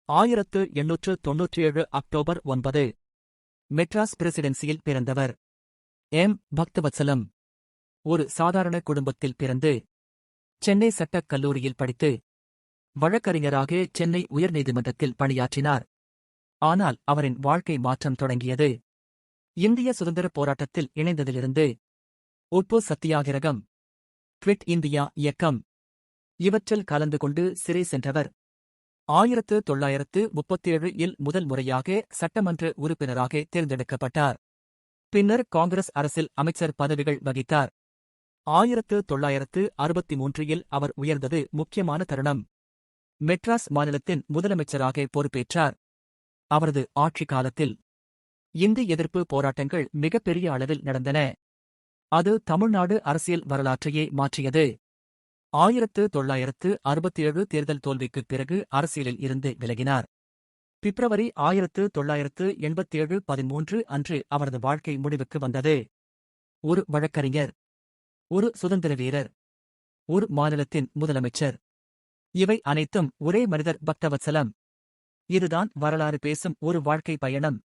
1897 October 9 Madras பிரசிடென்சியில் பிறந்தவர். M. Bhaktavatsalam ஒரு சாதாரண குடும்பத்தில் பிறந்து சென்னை சட்டக் கல்லூரியில் படித்து வழக்கறிஞராக சென்னை உயர்நீதிமன்றத்தில் பணியாற்றினார். ஆனால் அவரின் வாழ்க்கை மாற்றம் தொடங்கியது இந்திய சுதந்திரப் போராட்டத்தில் இணைந்ததிலிருந்து. உப்பு சத்தியாகிரகம், குவிட் இந்தியா இயக்கம் இவற்றில் கலந்து கொண்டு சிறை சென்றவர். 1937 முதல் முறையாக சட்டமன்ற உறுப்பினராக தேர்ந்தெடுக்கப்பட்டார். பின்னர் காங்கிரஸ் அரசில் அமைச்சர் பதவிகள் வகித்தார். 1963 அவர் உயர்ந்தது முக்கியமான தருணம். மெட்ராஸ் மாநிலத்தின் முதலமைச்சராக பொறுப்பேற்றார். அவரது ஆட்சி காலத்தில் இந்தி எதிர்ப்பு போராட்டங்கள் மிகப்பெரிய அளவில் நடந்தன. அது தமிழ்நாடு அரசியல் வரலாற்றையே மாற்றியது. 1967 தேர்தல் தோல்விக்குப் பிறகு அரசியலில் இருந்து விலகினார். பிப்ரவரி 1987 13 அன்று அவரது வாழ்க்கை முடிவுக்கு வந்தது. ஒரு வழக்கறிஞர், ஒரு சுதந்திர வீரர், ஒரு மாநிலத்தின் முதலமைச்சர். இவை அனைத்தும் ஒரே மனிதர். பக்தவத்சலம். இதுதான் வரலாறு பேசும் ஒரு வாழ்க்கை பயணம்.